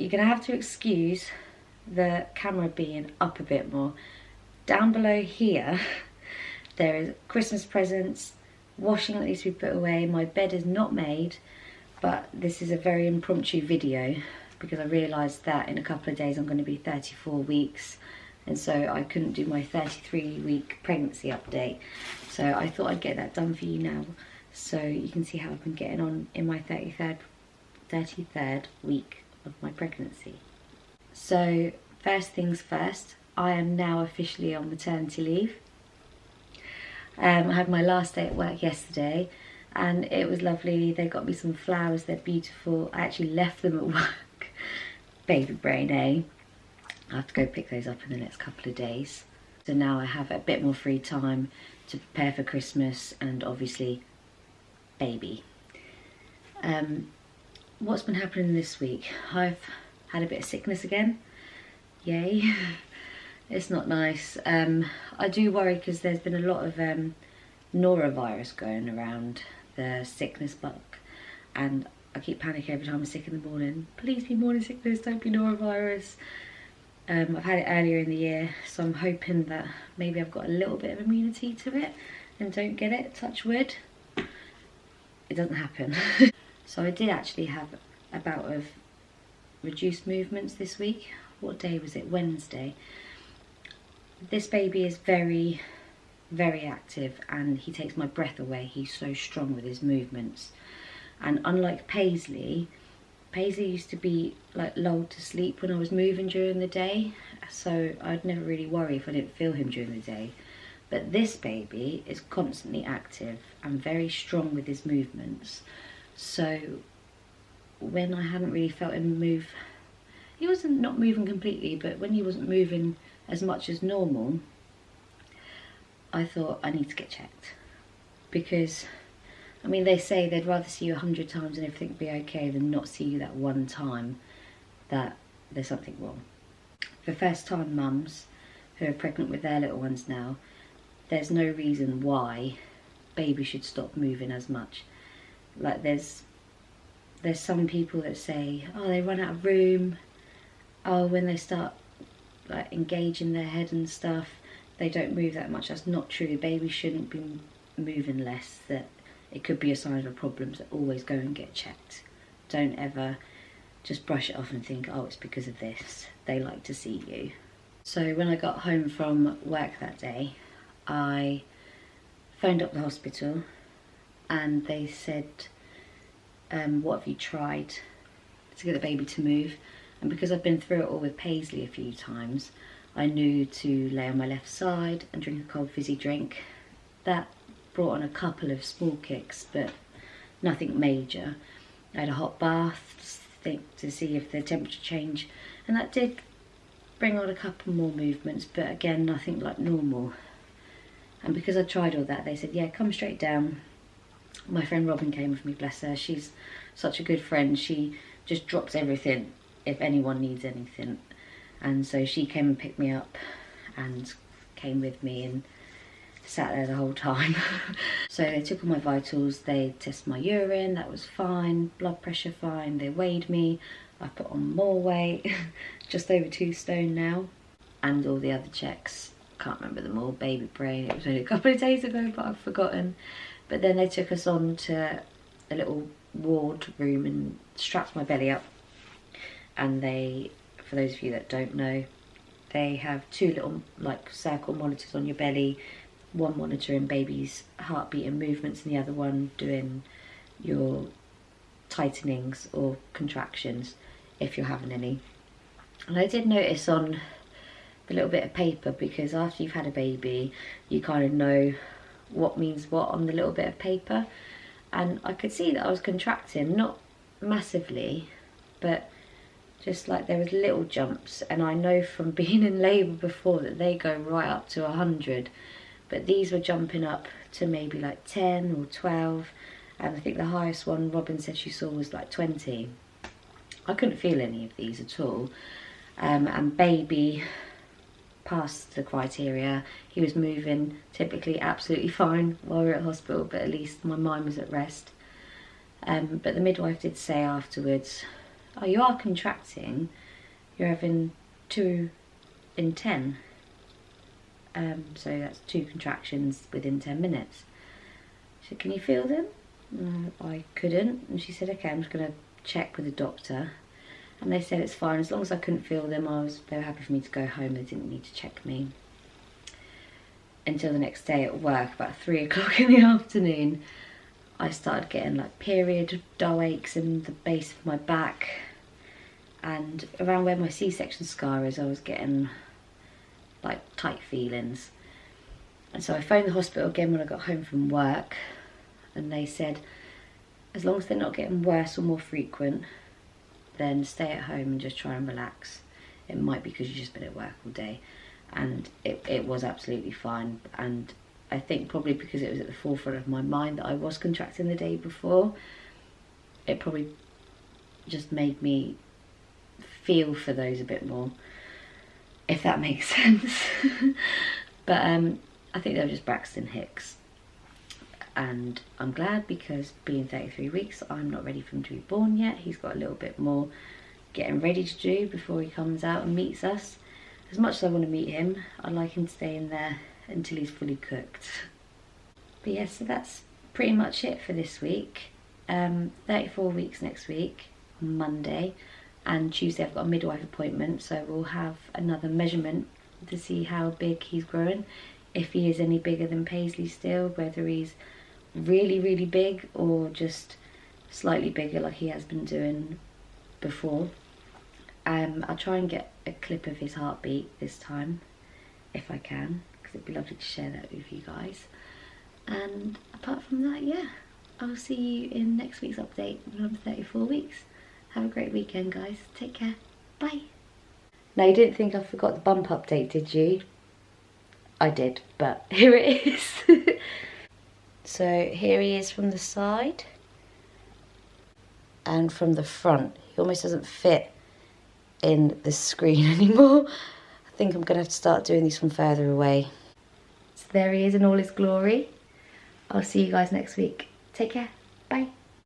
you're going to have to excuse the camera being up a bit more. Down below here, there is Christmas presents, washing that needs to be put away. My bed is not made, but this is a very impromptu video because I realised that in a couple of days I'm going to be 34 weeks, and so I couldn't do my 33-week pregnancy update. So I thought I'd get that done for you now, so you can see how I've been getting on in my 33rd week of my pregnancy. So first things first, I am now officially on maternity leave. I had my last day at work yesterday and it was lovely. They got me some flowers, they're beautiful. I actually left them at work. Baby brain, eh? I have to go pick those up in the next couple of days. So now I have a bit more free time to prepare for Christmas and obviously baby. What's been happening this week? I've had a bit of sickness again. Yay. It's not nice. I do worry because there's been a lot of norovirus going around, the sickness bug, and I keep panicking every time I'm sick in the morning. Please be morning sickness, don't be norovirus. I've had it earlier in the year, so I'm hoping that maybe I've got a little bit of immunity to it and don't get it, touch wood. It doesn't happen. So I did actually have a bout of reduced movements this week. What day was it? Wednesday. This baby is very, very active and he takes my breath away. He's so strong with his movements. And unlike Paisley used to be like lulled to sleep when I was moving during the day, so I'd never really worry if I didn't feel him during the day. But this baby is constantly active and very strong with his movements. So when I hadn't really felt him move, he wasn't not moving completely, but when he wasn't moving as much as normal, I thought I need to get checked. Because, I mean, they say they'd rather see you 100 times and everything be okay than not see you that one time that there's something wrong. For first time mums who are pregnant with their little ones now, there's no reason why baby should stop moving as much. Like there's some people that say, oh, they run out of room, oh, when they start like engaging their head and stuff, they don't move that much. That's not true. Baby shouldn't be moving less. That it could be a sign of a problem, so always go and get checked. Don't ever just brush it off and think, oh, it's because of this. They like to see you. So when I got home from work that day, I phoned up the hospital and they said, what have you tried to get the baby to move? And because I've been through it all with Paisley a few times, I knew to lay on my left side and drink a cold fizzy drink. That brought on a couple of small kicks, but nothing major. I had a hot bath to see if the temperature changed, and that did bring on a couple more movements, but again, nothing like normal. And because I tried all that, they said, yeah, come straight down. My friend Robin came with me, bless her. She's such a good friend. She just drops everything if anyone needs anything. And so she came and picked me up and came with me and sat there the whole time. So they took all my vitals, they tested my urine, that was fine, blood pressure fine, they weighed me, I put on more weight, just over 2 stone now, and all the other checks. Can't remember them all, baby brain, it was only a couple of days ago but I've forgotten. But then they took us on to a little ward room and strapped my belly up, and they, for those of you that don't know, they have 2 little like circle monitors on your belly, one monitoring baby's heartbeat and movements and the other one doing your tightenings or contractions if you're having any. And I did notice on the little bit of paper, because after you've had a baby you kind of know what means what on the little bit of paper, and I could see that I was contracting, not massively, but just like there was little jumps, and I know from being in labour before that they go right up to 100, but these were jumping up to maybe like 10 or 12, and I think the highest one Robin said she saw was like 20. I couldn't feel any of these at all, and baby passed the criteria. He was moving typically absolutely fine while we were at hospital, but at least my mind was at rest. But the midwife did say afterwards, oh, you are contracting, you're having 2 in 10. So that's 2 contractions within 10 minutes. She said, can you feel them? I couldn't, and she said, okay, I'm just going to check with the doctor. And they said it's fine, as long as I couldn't feel them, they were happy for me to go home. They didn't need to check me. Until the next day at work, about 3 o'clock in the afternoon, I started getting like period dull aches in the base of my back, and around where my C-section scar is, I was getting like tight feelings. And so I phoned the hospital again when I got home from work, and they said as long as they're not getting worse or more frequent, then stay at home and just try and relax. It might be because you've just been at work all day. And it was absolutely fine, and I think probably because it was at the forefront of my mind that I was contracting the day before, it probably just made me feel for those a bit more, if that makes sense. But I think they were just Braxton Hicks, and I'm glad, because being 33 weeks, I'm not ready for him to be born yet. He's got a little bit more getting ready to do before he comes out and meets us. As much as I want to meet him, I'd like him to stay in there until he's fully cooked. But yeah, so that's pretty much it for this week. 34 weeks next week, on Monday, and Tuesday I've got a midwife appointment, so we'll have another measurement to see how big he's growing. If he is any bigger than Paisley still, whether he's really, really big or just slightly bigger like he has been doing before. I'll try and get a clip of his heartbeat this time, if I can, because it'd be lovely to share that with you guys. And apart from that, yeah, I'll see you in next week's update when I'm 34 weeks. Have a great weekend, guys. Take care. Bye. Now, you didn't think I forgot the bump update, did you? I did, but here it is. So here he is from the side and from the front. He almost doesn't fit in the screen anymore. I think I'm gonna have to start doing these from further away. So there he is in all his glory. I'll see you guys next week. Take care. Bye.